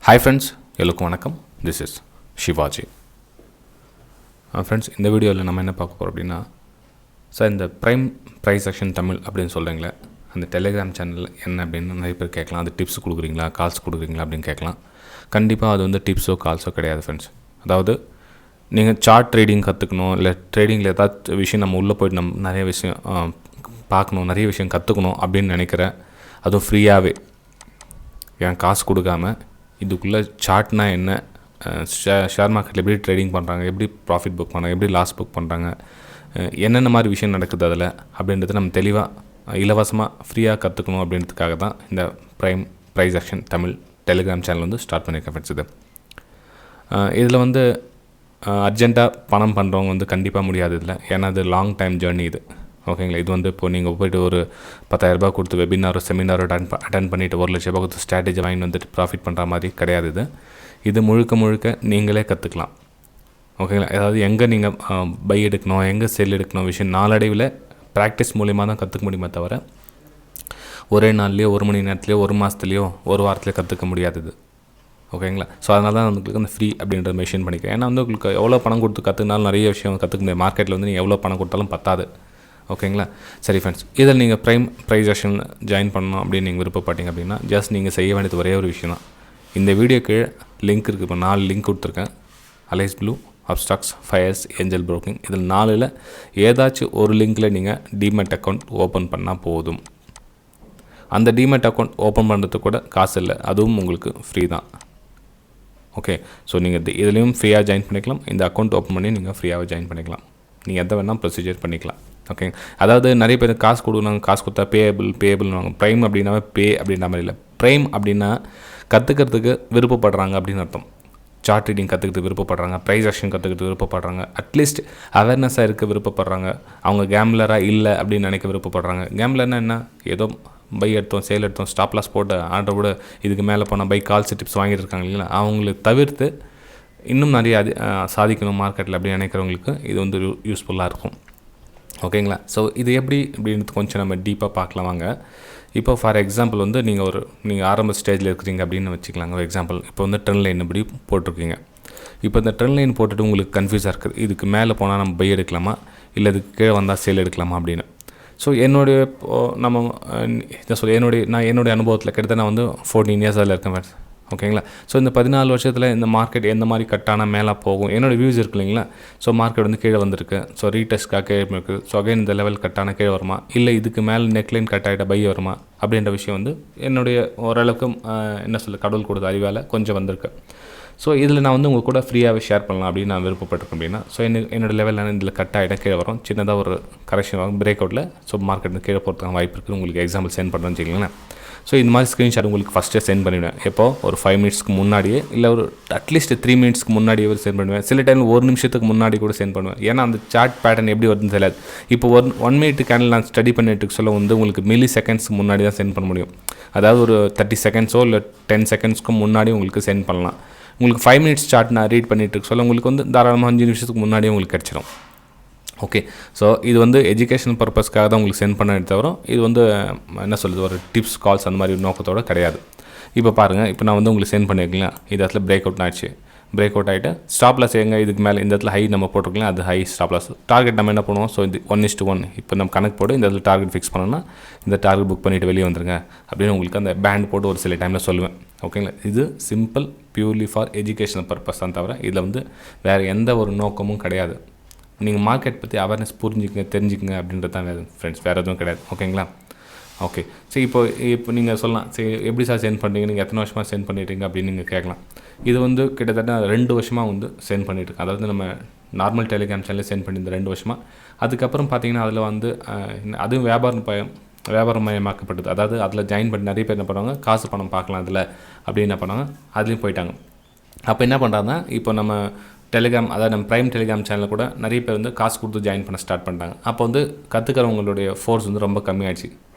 Hi friends, எல்லோருக்கும் வணக்கம். This is Sivaji. Friends, இந்த வீடியோவில் நம்ம என்ன பார்க்க போகிறோம் அப்படின்னா, சார் இந்த ப்ரைஸ் ஆக்ஷன் தமிழ் அப்படின்னு சொல்கிறீங்களே, அந்த டெலிகிராம் சேனல் என்ன அப்படின்னு நிறைய பேர் கேட்கலாம். அது டிப்ஸ் கொடுக்குறீங்களா, கால்ஸ் கொடுக்குறீங்களா அப்படின்னு கேட்கலாம். கண்டிப்பாக அது வந்து டிப்ஸோ கால்ஸோ கிடையாது ஃப்ரெண்ட்ஸ். அதாவது நீங்கள் சார்ட் ட்ரேடிங் கற்றுக்கணும், இல்லை ட்ரேடிங்கில் ஏதாச்சும் விஷயம் நம்ம உள்ளே போய்ட்டு நம்ம நிறைய விஷயம் பார்க்கணும், நிறைய விஷயம் கற்றுக்கணும் அப்படின்னு நினைக்கிறேன். அதுவும் ஃப்ரீயாகவே, ஏன் காசு கொடுக்காம இதுக்குள்ளே சார்ட்னா என்ன, ஷேர் மார்க்கெட்டில் எப்படி ட்ரேடிங் பண்ணுறாங்க, எப்படி ப்ராஃபிட் புக் பண்ணுறாங்க, எப்படி லாஸ் புக் பண்ணுறாங்க, என்னென்ன மாதிரி விஷயம் நடக்குது அதில் அப்படின்றது நம்ம தெளிவாக இலவசமாக ஃப்ரீயாக கற்றுக்கணும் அப்படின்றதுக்காக தான் இந்த price action Tamil Telegram channel வந்து ஸ்டார்ட் பண்ணியிருக்கேன் ஃப்ரெண்ட்ஸ். இதில் வந்து அர்ஜெண்ட்டாக பணம் பண்ணுறவங்க வந்து கண்டிப்பாக முடியாது இதில். ஏன்னா அது லாங் டைம் ஜேர்னி இது. ஓகேங்களா. இது வந்து இப்போது நீங்கள் போய்ட்டு ஒரு 10,000 கொடுத்து வெபினாரோ செமினாரோ அட்டன் பண்ணிவிட்டு 1,00,000 கொடுத்து ஸ்ட்ராட்டஜி வாங்கி வந்துட்டு ப்ராஃபிட் பண்ணுற மாதிரி கிடையாது. இது முழுக்க நீங்களே கற்றுக்கலாம். ஓகேங்களா. அதாவது எங்கே நீங்கள் பை எடுக்கணும், எங்கே செல் எடுக்கணும் விஷயம் நாளடைவில் ப்ராக்டிஸ் மூலிமா தான் கற்றுக்க முடியுமே தவிர ஒரே நாள்லேயோ, ஒரு மணி நேரத்துலையோ, ஒரு மாதத்துலையோ, ஒரு வாரத்துலையோ கற்றுக்க முடியாது இது. ஓகேங்களா. ஸோ அதனால தான் உங்களுக்கு அந்த ஃப்ரீ அப்படின்றத மென்ஷன் பண்ணிக்கிறேன். ஏன்னா வந்து உங்களுக்கு எவ்வளோ பணம் கொடுத்து கற்றுக்கினாலும் நிறைய விஷயம் கற்றுக்க முடியாது. மார்க்கெட்டில் வந்து நீங்கள் எவ்வளோ பணம் கொடுத்தாலும் பத்தாது. ஓகேங்களா. சரி ஃப்ரெண்ட்ஸ், இதில் நீங்கள் ப்ரைஸ் ஆக்ஷன் ஜாயின் பண்ணணும் அப்படின்னு நீங்கள் விருப்பப்பட்டீங்க அப்படின்னா ஜஸ்ட் நீங்கள் செய்ய வேண்டியது ஒரே ஒரு விஷயம் தான். இந்த வீடியோ கீழே லிங்க் இருக்குது. இப்போ 4 லிங்க் கொடுத்துருக்கேன். Alice Blue, Upstox, Fyers, Angel Broking. இதில் 4ல் ஏதாச்சும் ஒரு லிங்க்கில் நீங்கள் டிமெட் அக்கௌண்ட் ஓப்பன் பண்ணால் போதும். அந்த டிமெட் அக்கௌண்ட் ஓப்பன் பண்ணுறதுக்கு கூட காசு இல்லை, அதுவும் உங்களுக்கு ஃப்ரீ தான். ஓகே. ஸோ நீங்கள் இதுலேயும் ஃப்ரீயாக ஜாயின் பண்ணிக்கலாம். இந்த அக்கௌண்ட் ஓப்பன் பண்ணி நீங்கள் ஃப்ரீயாக ஜாயின் பண்ணிக்கலாம். நீங்கள் எதை வேணால் ப்ரொசீஜர் பண்ணிக்கலாம். ஓகே. அதாவது நிறைய பேர் காசு கொடுக்குறாங்க, காசு கொடுத்தா பேபிள் வாங்க. ப்ரைம் அப்படின்னாவே பே அப்படின்ற மாதிரி இல்லை. ப்ரைம் அப்படின்னா கற்றுக்கிறதுக்கு விருப்பப்படுறாங்க அப்படின்னு அர்த்தம். சார்ட் ரீடிங் கற்றுக்கிறதுக்கு விருப்பப்படுறாங்க, ப்ரைஸ் ஆக்ஷன் கற்றுக்கிறதுக்கு விருப்பப்படுறாங்க, அட்லீஸ்ட் அவேர்னஸாக இருக்க விருப்பப்படுறாங்க. அவங்க கேம்லராக இல்லை அப்படின்னு நினைக்க விருப்பப்படுறாங்க. கேம்லர்னால் என்ன, ஏதோ பை எடுத்தோம், சேல் எடுத்தோம், ஸ்டாப் லாஸ் போட்டு ஆர்டர் கூட இதுக்கு மேலே போனால் பை கால்ஸ் டிப்ஸ் வாங்கிட்டு இருக்காங்க இல்லைங்களா. அவங்களுக்கு தவிர்த்து இன்னும் நிறைய சாதிக்கணும் மார்க்கெட்டில் அப்படின்னு நினைக்கிறவங்களுக்கு இது வந்து யூஸ்ஃபுல்லாக இருக்கும். ஓகேங்களா. ஸோ இது எப்படி அப்படின்றது கொஞ்சம் நம்ம டீப்பாக பார்க்கலாம் வாங்க. இப்போ ஃபார் எக்ஸாம்பிள் வந்து நீங்கள் ஆரம்ப ஸ்டேஜில் இருக்கிறீங்க அப்படின்னு வச்சுக்கலாங்க. ஒரு எக்ஸாம்பிள், இப்போ வந்து ட்ரெண்ட் லைன் இப்படி போட்டிருக்கீங்க. இப்போ இந்த ட்ரெண்ட் லைன் போட்டுட்டு உங்களுக்கு கன்ஃபியூஸாக இருக்குது, இதுக்கு மேலே போனால் நம்ம பை எடுக்கலாமா, இல்லை இதுக்கு கீழே வந்தால் சேல் எடுக்கலாமா அப்படின்னு. ஸோ என்னுடைய என்னுடைய அனுபவத்தில் கிட்டத்தட்ட நான் வந்து 14 இயர்ஸ் அதில் இருக்கேன் ஃப்ரெண்ட்ஸ். ஓகேங்களா. ஸோ இந்த 14 வருஷத்தில் இந்த மார்க்கெட் எந்த மாதிரி கட்டானால் மேலே போகும், என்னோடய வியூஸ் இருக்கு இல்லைங்களா. ஸோ மார்க்கெட் வந்து கீழே வந்திருக்கு, ஸோ ரீடெஸ்ட்காக கீழே இருக்குது, ஸோ அகைன் இந்த லெவல் கட்டான கீழே வருமா, இல்லை இதுக்கு மேலே நெக்லைன் கட் ஆகிட்ட பை வருமா அப்படின்ற விஷயம் வந்து என்னுடைய ஓரளவுக்கு கடவுள் கொடுத்த அறிவால் கொஞ்சம் வந்திருக்கு. ஸோ இதில் நான் வந்து உங்கள் கூட ஃப்ரீயாகவே ஷேர் பண்ணலாம் அப்படின்னு நான் விருப்பப்பட்டிருக்கேன் அப்படின்னா, ஸோ என்னோடய லெவலில் இதில் கட் ஆகிட்ட கீழே வரும், சின்னதாக ஒரு கரெக்ஷன் ஆகும், பிரேக் அவுட்டில். ஸோ மார்க்கெட் வந்து கீழே போகிறதுக்கான வாய்ப்பு இருக்குது. உங்களுக்கு எக்ஸாம்பிள் சென்ட் பண்ணுறேன்னு வச்சுக்கோங்களேன். ஸோ இந்த மாதிரி ஸ்க்ரீன்ஷாட் உங்களுக்கு ஃபஸ்ட்டே சென்ட் பண்ணிவிடுவேன். எப்போது ஒரு 5 மினிட்ஸ்க்கு முன்னாடியே, இல்லை ஒரு அட்லீஸ்ட் 3 மினிட்ஸ்க்கு முன்னாடியே சென்ட் பண்ணுவேன். சில டைம் 1 நிமிஷத்துக்கு முன்னாடி கூட சென்ட் பண்ணுவேன். ஏன்னா அந்த சார்ட் பேட்டர்ன் எப்படி வருதுன்னு தெரியாது. இப்போ 1 மினிட் கேண்டில் நான் ஸ்டடி பண்ணிட்டு சொல்ல வந்து உங்களுக்கு மில்லி செகண்ட்ஸ்க்கு முன்னாடி தான் சென்ட் பண்ண முடியும். அதாவது ஒரு 30 செகண்ட்ஸோ இல்லை 10 செகண்ட்ஸ்க்கு முன்னாடி உங்களுக்கு சென்ட் பண்ணலாம். உங்களுக்கு 5 மினிட்ஸ் சார்ட் நான் ரீட் பண்ணிட்டு சொல்ல உங்களுக்கு வந்து தாராளமாக 5 நிமிஷத்துக்கு முன்னாடியே உங்களுக்கு கிடச்சிடும். ஓகே. ஸோ இது வந்து எஜுகேஷன் பர்பஸ்க்காக தான் உங்களுக்கு சென்ட் பண்ண தவிர இது வந்து ஒரு டிப்ஸ் கால்ஸ் அந்த மாதிரி நோக்கத்தோடு கிடையாது. இப்போ பாருங்கள், இப்போ நான் வந்து உங்களுக்கு சென்ட் பண்ணியிருக்கலாம். இது இடத்துல பிரேக் அவுட் ஆகிடுச்சு. பிரேக் அவுட் ஆகிட்டு ஸ்டாப் லாஸ் எங்கே இதுக்கு மேலே இந்த இடத்துல ஹை நம்ம போட்டிருக்கலாம், அது ஹை ஸ்டாப் லாஸ். டார்கெட் நம்ம என்ன பண்ணுவோம், ஸோ இது 1:1 இப்போ நம்ம கணக்கு போட்டு இந்த இடத்துல டார்கெட் ஃபிக்ஸ் பண்ணோன்னா இந்த டார்கெட் புக் பண்ணிவிட்டு வெளியே வந்துருங்க அப்படின்னு உங்களுக்கு அந்த பேண்ட் போட்டு ஒரு சில டைமில் சொல்லுவேன். ஓகேங்களா. இது simple, purely for educational purpose தான் தவிர இதில் வந்து வேறு எந்த ஒரு நோக்கமும் கிடையாது. நீங்கள் மார்க்கெட் பற்றி அவேர்னஸ் தெரிஞ்சுக்கங்க அப்படின்றது தான் ஃப்ரெண்ட்ஸ், வேறு எதுவும் கிடையாது. ஓகேங்களா. ஓகே. சரி, இப்போ நீங்கள் சொல்லலாம், சரி எப்படி சார் சென்ட் பண்ணுறீங்க, நீங்கள் எத்தனை வருஷமாக சென்ட் பண்ணிட்டீங்க அப்படின்னு நீங்கள் கேட்கலாம். இது வந்து கிட்டத்தட்ட 2 வருஷமாக வந்து சென்ட் பண்ணிட்டுருக்கேன். அதாவது நம்ம நார்மல் டெலிகிராம் சேனலில் சென்ட் பண்ணியிருந்த 2 வருஷமாக. அதுக்கப்புறம் பார்த்தீங்கன்னா அதில் வந்து அதுவும் வியாபாரமயமாக்கப்பட்டது. அதாவது அதில் ஜாயின் பண்ணி நிறைய பேர் என்ன பண்ணுவாங்க, காசு பணம் பார்க்கலாம் அதில் அப்படின்னு என்ன பண்ணுவாங்க, அதுலேயும் போயிட்டாங்க. அப்போ என்ன பண்ணுறாங்கன்னா, இப்போ நம்ம டெலிகிராம், அதாவது நம்ம ப்ரைம் டெலிகிராம் சேனலில் கூட நிறைய பேர் வந்து காசு கொடுத்து ஜாயின் பண்ண ஸ்டார்ட் பண்ணிட்டாங்க. அப்போ வந்து கற்றுக்கிறவங்களுடைய ஃபோர்ஸ் வந்து ரொம்ப கம்மியாகிடுச்சு.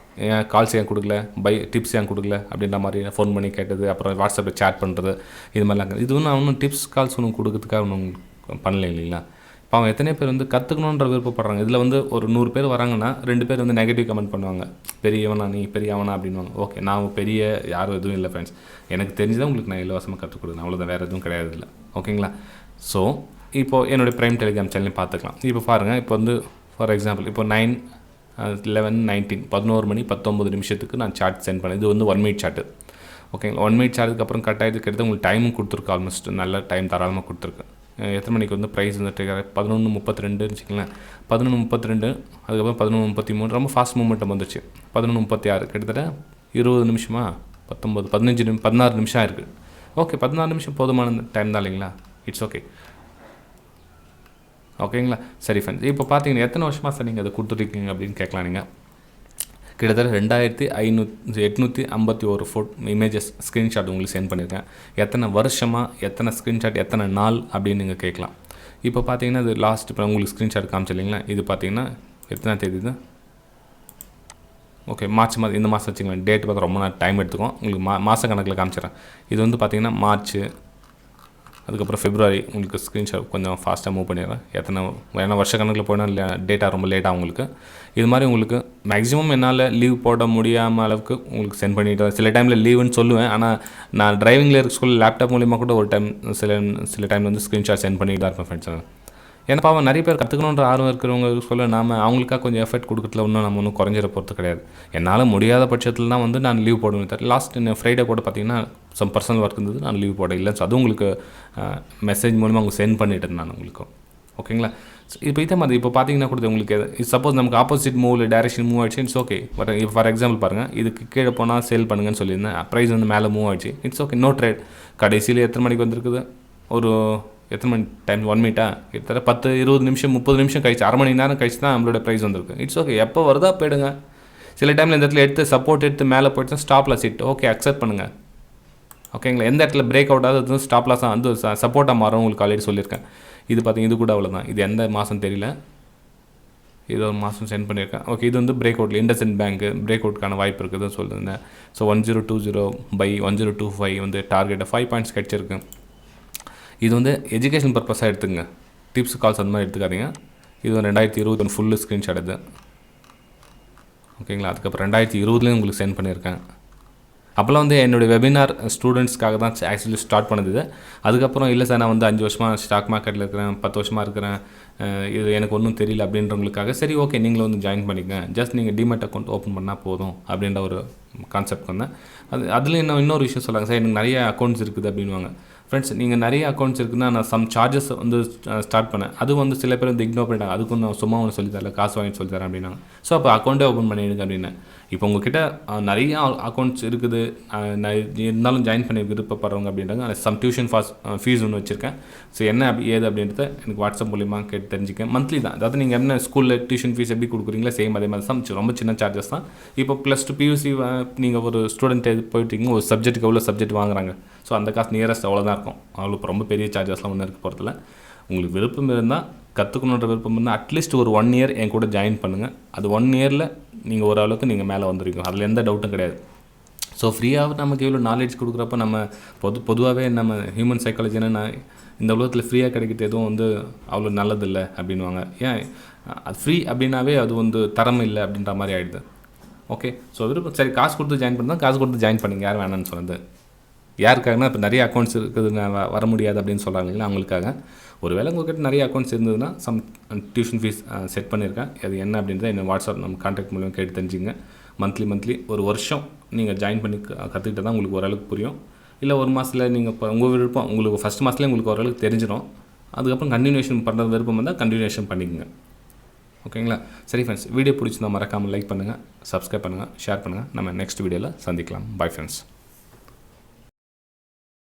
ஏன் கால்ஸ் ஏன் கொடுக்கல, டிப்ஸ் ஏன் கொடுக்கல அப்படின்ற மாதிரி ஃபோன் பண்ணி கேட்டது, அப்புறம் வாட்ஸ்அப்பில் சேட் பண்ணுறது, இது மாதிரிலாம். இது ஒன்றும் டிப்ஸ் கால்ஸ் ஒன்றும் கொடுக்கறதுக்காக ஒன்றும் பண்ணலை இல்லைங்களா. பாவம் எத்தனை பேர் வந்து கற்றுக்கணுன்ற விருப்பப்படுறாங்க. இதில் வந்து ஒரு 100 பேர் வராங்கன்னா 2 பேர் வந்து நெகட்டிவ் கமெண்ட் பண்ணுவாங்க. பெரியவனா நீ பெரியவனா அப்படின்வாங்க. ஓகே, நான் பெரிய யாரும் எதுவும் இல்லை ஃப்ரெண்ட்ஸ். எனக்கு தெரிஞ்சதை உங்களுக்கு நான் இலவசமாக கற்றுக் கொடுக்குறேன், அவ்வளோதான், வேறு எதுவும் கிடையாது இல்லை. ஓகேங்களா? ஸோ இப்போது என்னுடைய ப்ரைம் டெலிகிராம் சேனலையும் பார்த்துக்கலாம். இப்போ பாருங்கள், இப்போ வந்து ஃபார் எக்ஸாம்பிள் இப்போ 9, 11, 19 11 மணி 19 நிமிஷத்துக்கு நான் சார்ட் சென்ட் பண்ணேன். இது வந்து 1 மினிட் சார்ட்டு. ஓகேங்களா? 1 மினிட் சார்ஜுக்கு அப்புறம் கட் ஆகிட்டு கிட்ட உங்களுக்கு டைமும் கொடுத்துருக்கு. ஆல்மோஸ்ட் நல்ல டைம் தாராளமாக கொடுத்துருக்கு. எத்தனை மணிக்கு வந்து ப்ரைஸ் வந்துட்டு 11:32 வச்சுக்கலாம். 11:32, அதுக்கப்புறம் 11:33, ரொம்ப ஃபாஸ்ட் மூமெண்டம் வந்துச்சு. 11:36, கிட்டத்தட்ட 20 நிமிஷமா 19 15 16 நிமிஷம் இருக்குது. ஓகே, 16 நிமிஷம் போதுமான டைம் தான் இல்லைங்களா? It's okay. ஓகேங்களா? சரி ஃப்ரெண்ட்ஸ், இப்போ பார்த்தீங்கன்னா எத்தனை வருஷமாக சார் நீங்கள் அதை கொடுத்துருக்கீங்க அப்படின்னு கேட்கலாம். நீங்கள் கிட்டத்தட்ட 2851 இமேஜஸ் ஸ்க்ரீன்ஷாட் உங்களுக்கு சென்ட் பண்ணியிருக்கேன். எத்தனை வருஷமாக, எத்தனை ஸ்க்ரீன்ஷாட், எத்தனை நாள் அப்படின்னு நீங்கள் கேட்கலாம். இப்போ பார்த்தீங்கன்னா இது லாஸ்ட், இப்போ உங்களுக்கு ஸ்க்ரீன்ஷாட் காமிச்சு இல்லைங்களா? இது பார்த்தீங்கன்னா எத்தனை தேதி இது? ஓகே, மார்ச் மாதம். இந்த மாதம் வச்சுக்கலாம். டேட் பார்த்து ரொம்ப நாள் டைம் எடுத்துக்கும். உங்களுக்கு மாத கணக்கில் காமிச்சிடறேன். இது வந்து பார்த்தீங்கன்னா மார்ச், அதுக்கப்புறம் ஃபெப்ரவரி. உங்களுக்கு ஸ்க்ரீன்ஷாட் கொஞ்சம் ஃபாஸ்ட்டாக மூவ் பண்ணிடுறேன். ஏன்னா வருஷ கணக்கில் போனால் டேட்டா ரொம்ப லேட்டாக உங்களுக்கு. இது மாதிரி உங்களுக்கு மேக்ஸிமம் என்னால் லீவ் போட முடியாமல் அளவுக்கு உங்களுக்கு சென்ட் பண்ணிவிட்டு, சில டைமில் லீவுன்னு சொல்லுவேன். ஆனால் நான் டிரைவிங்கில் இருக்க ஸ்கூல் லேப்டாப் மூலிமா கூட ஒரு டைம் சில டைம் வந்து ஸ்க்ரீன்ஷாட் சென்ட் பண்ணிட்டு தான் இருப்பேன் ஃப்ரெண்ட்ஸ். ஏன்னா பாவம் நிறைய பேர் கற்றுக்கணுன்ற ஆர்வம் இருக்கிறவங்க சொல்ல அவங்களுக்காக கொஞ்சம் எஃபர்ட் கொடுக்கறதுல நம்ம ஒன்றும் குறைஞ்சிட போகிறது கிடையாது. என்னால் முடியாத பட்சத்தில் தான் வந்து நான் லீவ் போடுவேன். லாஸ்ட் ஃப்ரைடே கூட பார்த்தீங்கன்னா சம் பர்சனல் ஒர்க் இருந்தது, நான் லீவ் போட இல்லை. ஸோ அதுவும் உங்களுக்கு மெசேஜ் மூலமாக அவங்க சென்ட் பண்ணிவிட்டேன் நான் உங்களுக்கு. ஓகேங்களா? இப்போ இதே மாதிரி இப்போ பார்த்தீங்கன்னா கூட உங்களுக்கு சப்போஸ் நமக்கு ஆப்போசிட் மூவ் டைரக்ஷன் மூவ் ஆகிடுச்சு, இட்ஸ் ஓகே. பட் இப்போ ஃபார் எக்ஸாம்பிள் பாருங்கள், இதுக்கு கீழே போனால் சேல் பண்ணுங்கன்னு சொல்லியிருந்தேன். ப்ரைஸ் வந்து மேலே மூவ் ஆகிடுச்சு, இட்ஸ் ஓகே, நோ ட்ரேட். கடைசியில் எத்தனை மணிக்கு வந்திருக்குது? ஒரு எத்தனை மணி டைம்? 1 மினிட்டா? கிட்டத்தட்ட 10, 20 நிமிஷம் 30 நிமிஷம் கழிச்சு, அரை மணி நேரம் கழிச்சு தான் நம்மளோட ப்ரைஸ் வந்திருக்கு. இட்ஸ் ஓகே, எப்போ வருதா போயிடுங்க. சில டைமில் இந்த இடத்துல எடுத்து சப்போர்ட் எடுத்து மேலே போயிட்டு stop loss it okay accept பண்ணுங்கள். ஓகேங்களா? எந்த இடத்துல பிரேக் அவுட் ஆகுது ஸ்டாப் லாஸாக வந்து சப்போர்ட்டாக மாறும் உங்களுக்கு ஆல்ரெடி சொல்லியிருக்கேன். இது பார்த்தீங்க, இது கூட அவ்வளோதான். இது எந்த மாதம் தெரியல, இது ஒரு மாதம் சென்ட் பண்ணியிருக்கேன். ஓகே, இது வந்து பிரேக் அவுட்டில் இண்டஸ்இண்ட் பேங்க்கு பிரேக் அவுட்கான வாய்ப்பு இருக்குதுன்னு சொல்லியிருந்தேன். ஸோ 1020 பை 1025 வந்து டார்கெட்டை 5 பாயிண்ட்ஸ் கிடச்சிருக்கு. இது வந்து எஜுகேஷன் பர்பஸாக எடுத்துங்க, டிப்ஸ் கால்ஸ் அந்த மாதிரி எடுத்துக்காதீங்க. இது 2021 ஃபுல்லு ஸ்க்ரீன்ஷாட் இது. ஓகேங்களா? அதுக்கப்புறம் 2020 உங்களுக்கு சென்ட் பண்ணியிருக்கேன். அப்போல்லாம் வந்து என்னுடைய வெபினார் ஸ்டூடெண்ட்ஸ்க்காக தான் ஆக்சுவலி ஸ்டார்ட் பண்ணது இது. அதுக்கப்புறம் இல்லை சார், நான் வந்து 5 வருஷமாக ஸ்டாக் மார்க்கெட்டில் இருக்கிறேன், 10 வருஷமாக இருக்கிறேன், இது எனக்கு ஒன்றும் தெரியல அப்படின்றவங்களுக்காக சரி ஓகே நீங்களும் வந்து ஜாயின் பண்ணிக்கங்க, ஜஸ்ட் நீங்கள் டிமெட் அக்கௌண்ட் ஓப்பன் பண்ணால் போதும் அப்படின்ற ஒரு கான்செப்ட் வந்தேன். அதில் இன்னொரு விஷயம் சொல்லாங்க சார், எனக்கு நிறைய அக்கௌண்ட்ஸ் இருக்குது அப்படின்வாங்க. ஃப்ரெண்ட்ஸ், நீங்கள் நிறைய அக்கௌண்ட்ஸ் இருக்குன்னா நான் சம் சார்ஜஸ் வந்து ஸ்டார்ட் பண்ணேன். அது வந்து சில பேர் வந்து இக்னோர் பண்ணிட்டாங்க. அதுக்கும் நான் சும்மா ஒன்று சொல்லித்தரல, காசு வாங்கிட்டு சொல்லித்தரேன் அப்படின்னாங்க. ஸோ அப்போ அக்கௌண்ட்டே ஓப்பன் பண்ணிடுங்க அப்படின்னு. இப்போ உங்ககிட்ட நிறைய அக்கௌண்ட்ஸ் இருக்குது, இருந்தாலும் ஜாயின் பண்ணி விருப்பப்படுறவங்க அப்படின்றாங்க. சம் டியூஷன் ஃபீஸ் ஒன்று வச்சுருக்கேன். ஸோ என்ன ஏது அப்படின்றத எனக்கு வாட்ஸ்அப் மூலிமா கேட்டு தெரிஞ்சுக்கேன். மந்த்லி தான், அதாவது நீங்கள் என்ன ஸ்கூலில் டியூஷன் ஃபீஸ் எப்படி கொடுக்குறீங்களோ சேம் அதே மாதிரி தான், ரொம்ப சின்ன சார்ஜஸ் தான். இப்போ +2 PUC நீங்கள் ஒரு ஸ்டூடெண்ட் போயிட்டீங்க, ஒரு சப்ஜெக்ட்டுக்கு எவ்வளோ சப்ஜெக்ட் வாங்குறாங்க, ஸோ அந்த காசு நியரஸ்ட் அவ்வளோதான் இருக்கும். அவ்வளோ ரொம்ப பெரிய சார்ஜஸ்லாம் ஒன்றும் இருக்க போகிறதில்ல. உங்களுக்கு விருப்பம் இருந்தால், கற்றுக்கணுன்ற விருப்பம் இருந்தால் அட்லீஸ்ட் ஒரு 1 இயர் என் கூட ஜாயின் பண்ணுங்கள். அது 1 இயரில் நீங்கள் ஓரளவுக்கு நீங்கள் மேலே வந்துருக்கீங்க, அதில் எந்த டவுட்டும் கிடையாது. ஸோ ஃப்ரீயாக நமக்கு எவ்வளோ நாலேஜ் கொடுக்குறப்ப நம்ம பொதுவாகவே நம்ம ஹியூமன் சைக்காலஜினா இந்த உலகத்தில் ஃப்ரீயாக கிடைக்கிறது எதுவும் வந்து அவ்வளோ நல்லதில்லை அப்படின்வாங்க. ஏன் அது ஃப்ரீ அப்படின்னாவே அது வந்து தரம் இல்லை அப்படின்ற மாதிரி ஆகிடுது. ஓகே, ஸோ விருப்பம் சரி, காசு கொடுத்து ஜாயின் பண்ணால் காசு கொடுத்து ஜாயின் பண்ணுங்க, யார் வேணான்னு சொன்னது. யாருக்காகனா இப்போ நிறைய அக்கௌண்ட்ஸ் இருக்குது நான் வர முடியாது அப்படின்னு சொல்கிறாங்க இல்லைங்களா, அவங்களுக்காக. ஒருவேளை உங்கள்கிட்ட நிறைய அக்கௌண்ட்ஸ் இருந்ததுன்னா சம் டியூஷன் ஃபீஸ் செட் பண்ணியிருக்கேன். அது என்ன அப்படின்றத என்ன வாட்ஸ்அப் நம்ம கான்டாக்ட் மூலம் கேட்டு தெரிஞ்சுங்க. மந்த்லி ஒரு வருஷம் நீங்கள் ஜாயின் பண்ணி கற்றுக்கிட்டு தான் உங்களுக்கு ஓரளவுக்கு புரியும். இல்லை ஒரு மாதத்தில் நீங்கள் இப்போ உங்கள் விருப்பம், உங்களுக்கு ஃபஸ்ட் மாதத்துலேயே உங்களுக்கு ஓரளவுக்கு தெரிஞ்சிடும். அதுக்கப்புறம் கண்டினியூஷன் பண்ணுறது விருப்பம் வந்தால் கண்டினியூஷன் பண்ணிக்கோங்க. ஓகேங்களா? சரி ஃப்ரெண்ட்ஸ், வீடியோ பிடிச்சிருந்தா மறக்காமல் லைக் பண்ணுங்கள், சப்ஸ்கிரைப் பண்ணுங்கள், ஷேர் பண்ணுங்கள். நம்ம நெக்ஸ்ட் வீடியோவில் சந்திக்கலாம். Bye friends.